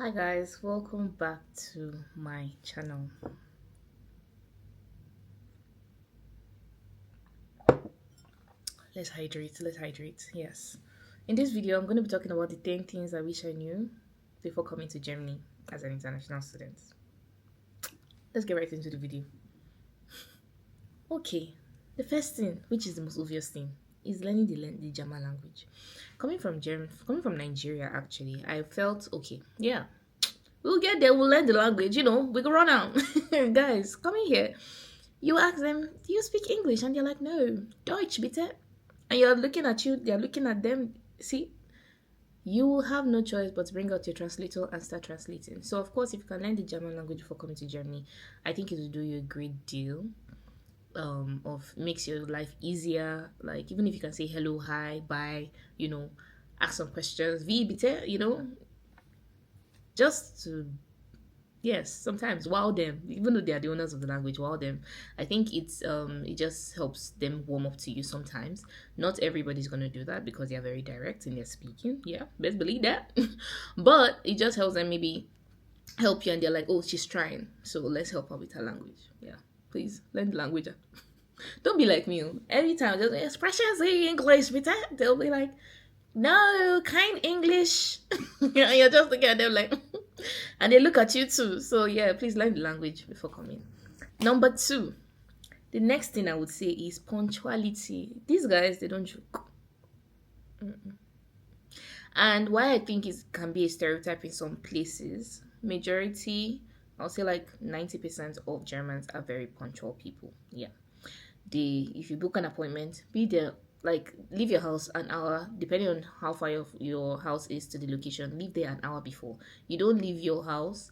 Hi guys, welcome back to my channel. Let's hydrate. Yes. In this video, I'm going to be talking about the 10 things I wish I knew before coming to Germany as an international student. Let's get right into the video. Okay, the first thing, which is the most obvious thing, is learning the German language. Coming from Nigeria, actually, I felt okay. Yeah, we'll get there. We'll learn the language. We can run out. Guys, coming here, you ask them, "Do you speak English?" And they're like, "No, Deutsch, bitte." And you're looking at you. They're looking at them. See, you will have no choice but to bring out your translator and start translating. So, of course, if you can learn the German language before coming to Germany, I think it will do you a great deal. Of makes your life easier. Like even if you can say hello, hi, bye, ask some questions, wie bitte, just to yes, sometimes wow them, even though they are the owners of the language, wow them. I think it just helps them warm up to you sometimes. Not everybody's gonna do that because they're very direct in their speaking. Yeah, best believe that. But it just helps them maybe help you and they're like, oh, she's trying. So let's help her with her language. Yeah. Please learn the language. Don't be like me. Every time just expressions in English, with that they'll be like, no, kind English. You're just looking at them like, and they look at you too. So yeah, please learn the language before coming. Number two, the next thing I would say is punctuality. These guys, they don't joke. And why I think it can be a stereotype in some places, majority, I'll say like 90% of Germans are very punctual people. Yeah. If you book an appointment, be there, like leave your house an hour, depending on how far your house is to the location, leave there an hour before. You don't leave your house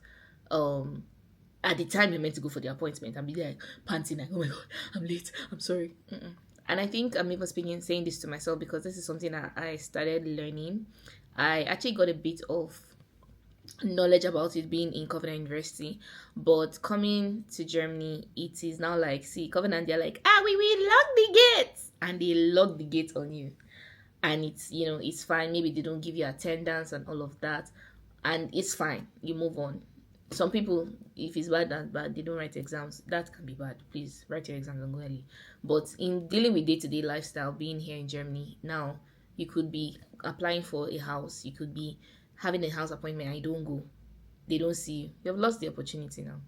at the time you're meant to go for the appointment and be there like, panting like, oh my god, I'm late, I'm sorry. And I think I'm even saying this to myself because this is something that I started learning. I actually got a bit of knowledge about it being in Covenant University, but coming to Germany, it is now like, see, Covenant, they're like, we lock the gates, and they lock the gate on you, and it's fine. Maybe they don't give you attendance and all of that, and it's fine. You move on. Some people, if it's bad and bad, they don't write exams. That can be bad. Please write your exams and go early. But in dealing with day-to-day lifestyle, being here in Germany now, you could be applying for a house. You could be having a house appointment and you don't go. They don't see you. You have lost the opportunity now.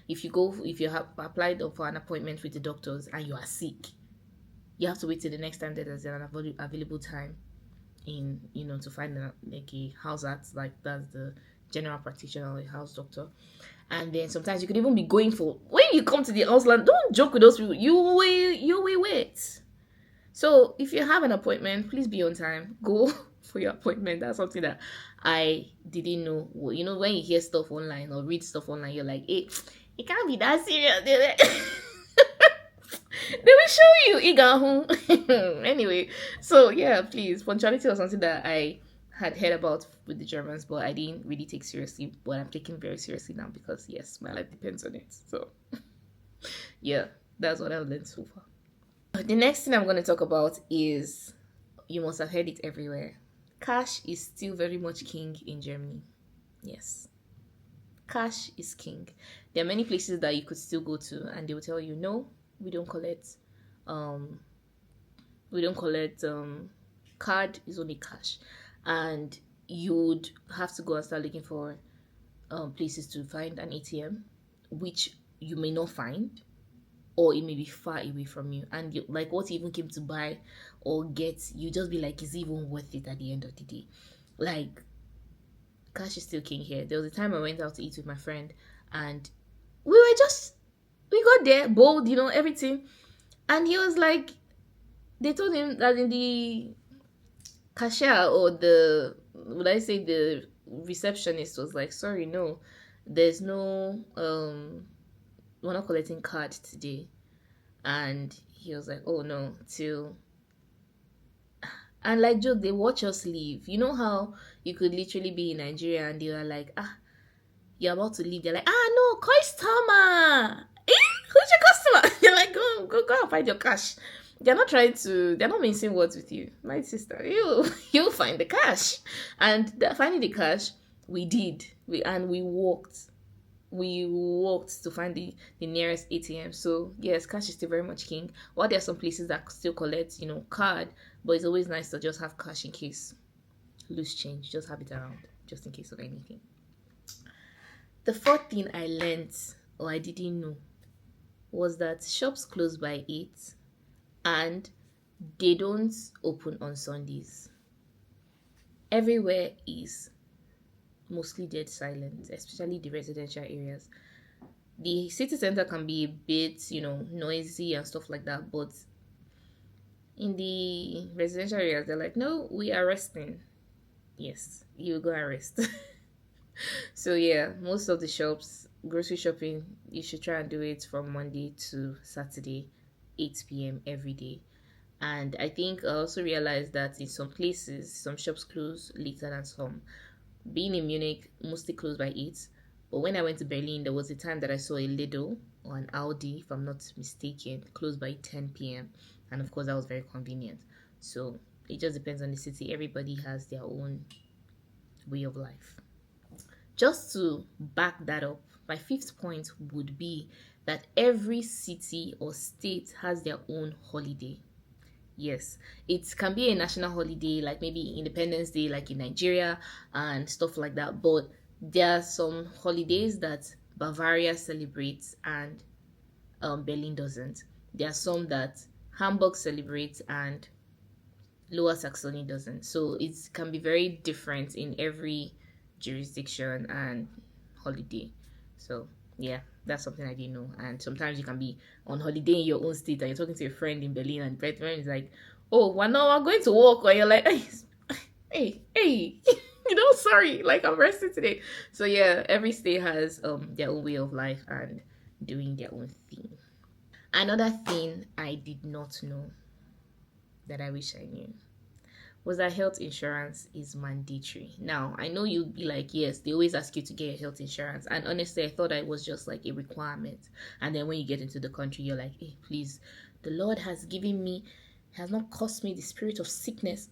If you have applied for an appointment with the doctors and you are sick, you have to wait till the next time that there's an available time to find a house at, like, that's the general practitioner or a house doctor. And then sometimes you could even be going for, when you come to the Ausland, don't joke with those people. You will wait. So if you have an appointment, please be on time. Go for your appointment. That's something that I didn't know. When you hear stuff online or read stuff online, you're like, hey, it can't be that serious. They will show you Igahu. Anyway, so yeah, please, punctuality was something that I had heard about with the Germans, but I didn't really take seriously. But I'm taking very seriously now because yes, my life depends on it. So yeah, that's what I've learned so far. The next thing I'm going to talk about is, you must have heard it everywhere. Cash is still very much king in Germany. Yes. Cash is king. There are many places that you could still go to and they will tell you, no, we don't collect card, is only cash. And you would have to go and start looking for places to find an ATM, which you may not find, or it may be far away from you, and like what you even came to buy or get, you just be like, is it even worth it at the end of the day? Like, cash is still king here. There was a time I went out to eat with my friend and we got there bold, everything, and he was like, they told him that in the cashier, or the receptionist was like, sorry, no, there's no we're not collecting card today. And he was like, oh no, till, and like joke, they watch us leave. You know how you could literally be in Nigeria and they are like, you're about to leave, they're like, no, customer, who's your customer? You're like, go and find your cash. They're not mincing words with you, my sister. You'll find the cash, and finding the cash, We did. We walked. We walked to find the nearest ATM. So yes, cash is still very much king. While there are some places that still collect, card, but it's always nice to just have cash in case loose change. Just have it around, just in case of anything. The fourth thing I learned or I didn't know was that shops close by 8 and they don't open on Sundays. Everywhere is mostly dead silent, especially the residential areas. The city center can be a bit, noisy and stuff like that, but in the residential areas, they're like, no, we are resting. Yes, you go and rest. So yeah, most of the shops, grocery shopping, you should try and do it from Monday to Saturday, 8 p.m. every day. And I think I also realized that in some places, some shops close later than some. Being in Munich, mostly closed by 8. But when I went to Berlin, there was a time that I saw a Lidl or an Aldi, if I'm not mistaken, closed by 10 p.m. And of course, that was very convenient. So it just depends on the city. Everybody has their own way of life. Just to back that up, my fifth point would be that every city or state has their own holiday. Yes, it can be a national holiday, like maybe Independence Day, like in Nigeria and stuff like that. But there are some holidays that Bavaria celebrates and Berlin doesn't. There are some that Hamburg celebrates and Lower Saxony doesn't. So it can be very different in every jurisdiction and holiday. So yeah, that's something I didn't know. And sometimes you can be on holiday in your own state and you're talking to a friend in Berlin and friend is like, oh, well, no, I'm going to work. Or you're like, hey, sorry, like I'm resting today. So yeah, every state has their own way of life and doing their own thing. Another thing I did not know that I wish I knew was that health insurance is mandatory. Now, I know you'd be like, yes, they always ask you to get your health insurance. And honestly, I thought it was just like a requirement. And then when you get into the country, you're like, hey, please, the Lord has given me, has not caused me the spirit of sickness.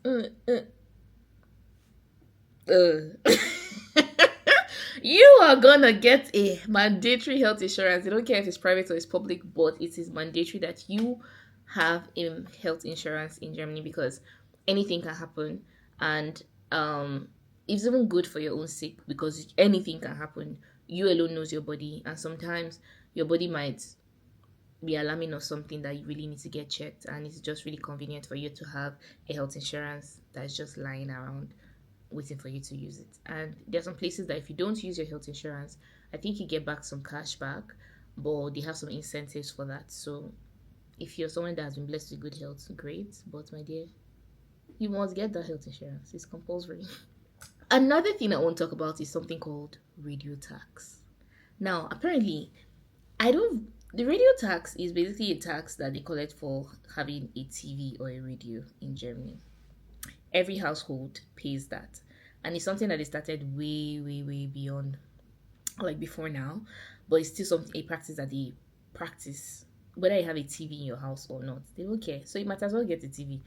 You are gonna get a mandatory health insurance. I don't care if it's private or it's public, but it is mandatory that you have a health insurance in Germany because anything can happen, and it's even good for your own sake because anything can happen. You alone knows your body, and sometimes your body might be alarming or something that you really need to get checked, and it's just really convenient for you to have a health insurance that's just lying around waiting for you to use it. And there's some places that if you don't use your health insurance, I think you get back some cash back, but they have some incentives for that. So if you're someone that has been blessed with good health, great. But my dear, you must get that health insurance. It's compulsory. Another thing I want to talk about is something called radio tax. Now, apparently, I don't. The radio tax is basically a tax that they collect for having a TV or a radio in Germany. Every household pays that, and it's something that they started way, way, way beyond, like before now. But it's still something a practice that they practice whether you have a TV in your house or not. They don't care. So you might as well get a TV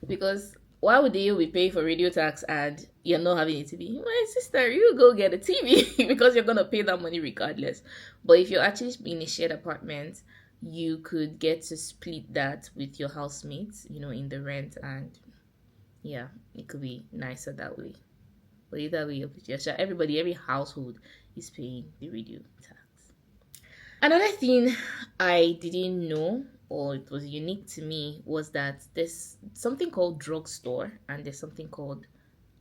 because why would you be paying for radio tax and you're not having a TV? My sister, you go get a TV because you're gonna pay that money regardless. But if you're actually in a shared apartment, you could get to split that with your housemates, in the rent, and yeah, it could be nicer that way. But either way, everybody, every household is paying the radio tax. Another thing I didn't know, or it was unique to me, was that there's something called drugstore and there's something called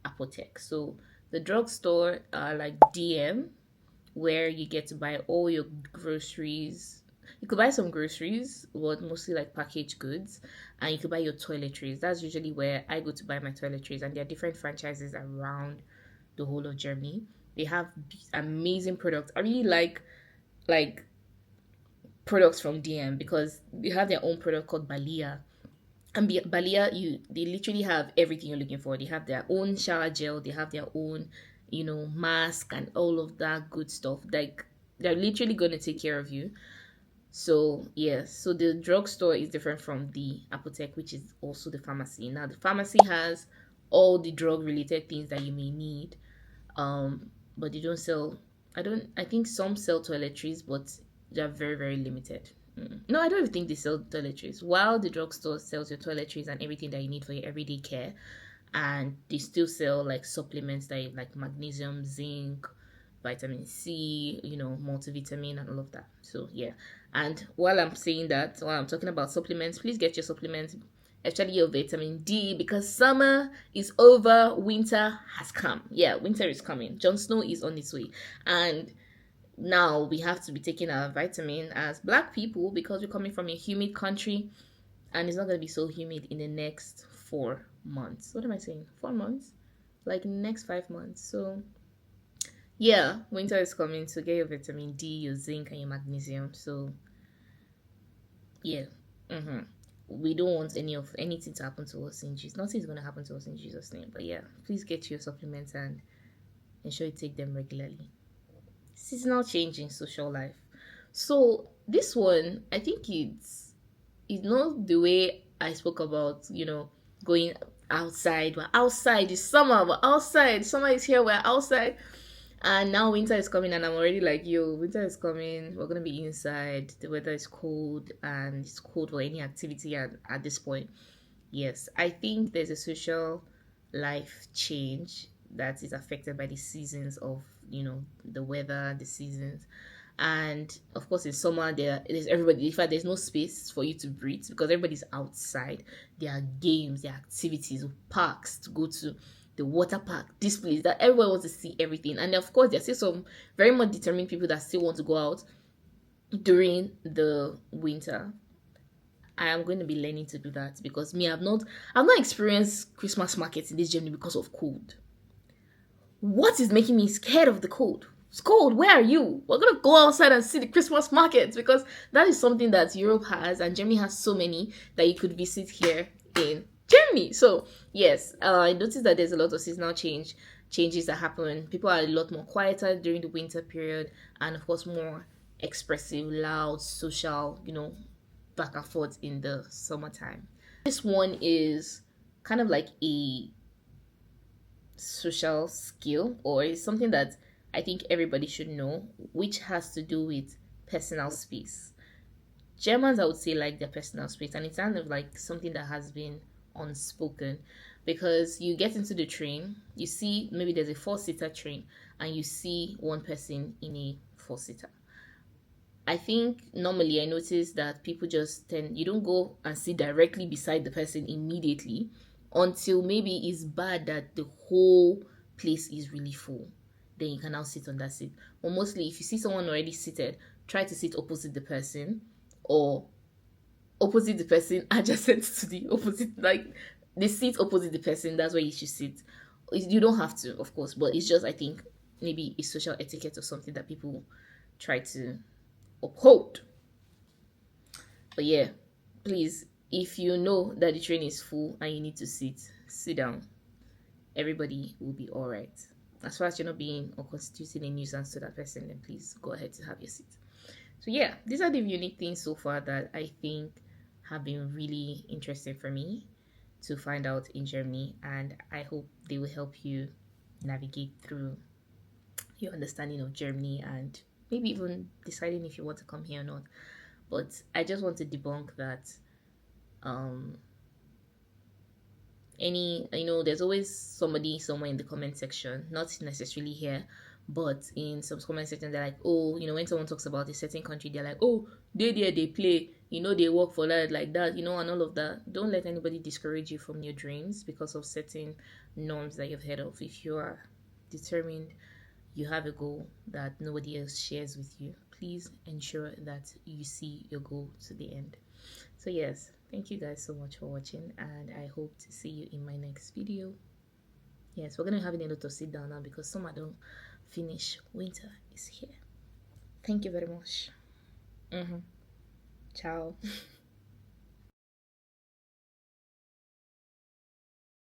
apothec. So the drugstore are like DM, where you get to buy all your groceries. You could buy some groceries, but mostly like packaged goods, and you could buy your toiletries. That's usually where I go to buy my toiletries, and there are different franchises around the whole of Germany. They have amazing products. I really like products from DM because they have their own product called Balia. And Balia, they literally have everything you're looking for. They have their own shower gel, they have their own, mask and all of that good stuff. Like they're literally gonna take care of you. So yes, so the drugstore is different from the apothec, which is also the pharmacy. Now the pharmacy has all the drug related things that you may need. Um, but they don't sell. I think some sell toiletries, but they're very, very limited. No, I don't even think they sell toiletries. While the drugstore sells your toiletries and everything that you need for your everyday care, and they still sell like supplements that like magnesium, zinc, vitamin C, multivitamin and all of that. So yeah. And while I'm saying that, while I'm talking about supplements, please get your supplements, especially your vitamin D, because summer is over, winter has come. Yeah, winter is coming. Jon Snow is on its way. And now we have to be taking our vitamin as black people because we're coming from a humid country, and it's not going to be so humid in the next 4 months. What am I saying? 4 months? Like next 5 months. So yeah, winter is coming, so get your vitamin D, your zinc, and your magnesium. So yeah, we don't want anything to happen to us in Jesus. Nothing's gonna happen to us in Jesus' name. But yeah, please get your supplements and ensure you take them regularly. Seasonal change in social life. So this one, I think it's not the way I spoke about, going outside. We're outside. It's summer. We're outside. Summer is here. We're outside. And now winter is coming, and I'm already like, yo, winter is coming. We're gonna be inside. The weather is cold, and it's cold for any activity at this point. Yes, I think there's a social life change that is affected by the seasons of, the weather, the seasons. And of course, in summer, there's everybody. In fact, there's no space for you to breathe because everybody's outside. There are games, there are activities, parks to go to, the water park, displays that everyone wants to see everything. And of course, there's still some very much determined people that still want to go out during the winter. I am going to be learning to do that because I've not experienced Christmas markets in this Germany because of cold. What is making me scared of the cold? It's cold. Where are you? We're gonna go outside and see the Christmas markets because that is something that Europe has and Germany has so many that you could visit here in Germany. So yes, I noticed that there's a lot of seasonal changes that happen. People are a lot more quieter during the winter period, and of course more expressive, loud, social, back and forth in the summertime. This one is kind of like a social skill, or is something that I think everybody should know, which has to do with personal space. Germans, I would say, like their personal space, and it's kind of like something that has been unspoken because you get into the train, you see maybe there's a four-seater train, and you see one person in a four-seater. I think normally I notice that people you don't go and sit directly beside the person immediately until maybe it's bad that the whole place is really full. Then you can now sit on that seat. But mostly, if you see someone already seated, try to sit opposite the person or opposite the person adjacent to the opposite, like the seat opposite the person. That's where you should sit. You don't have to, of course, but it's just, I think, maybe a social etiquette or something that people try to uphold. But yeah, please, if you know that the train is full and you need to sit down. Everybody will be all right. As far as you're not being or constituting a nuisance to that person, then please go ahead to have your seat. So yeah, these are the unique things so far that I think have been really interesting for me to find out in Germany, and I hope they will help you navigate through your understanding of Germany and maybe even deciding if you want to come here or not. But I just want to debunk that there's always somebody somewhere in the comment section, not necessarily here, but in some comment section, they're like, oh, when someone talks about a certain country, they're like, oh, they play, they work for that, like that, and all of that. Don't let anybody discourage you from your dreams because of certain norms that you've heard of. If you are determined, you have a goal that nobody else shares with you, please ensure that you see your goal to the end. So yes, thank you guys so much for watching, and I hope to see you in my next video. Yes, we're gonna have a lot of sit down now because summer don't finish, winter is here. Thank you very much. Ciao.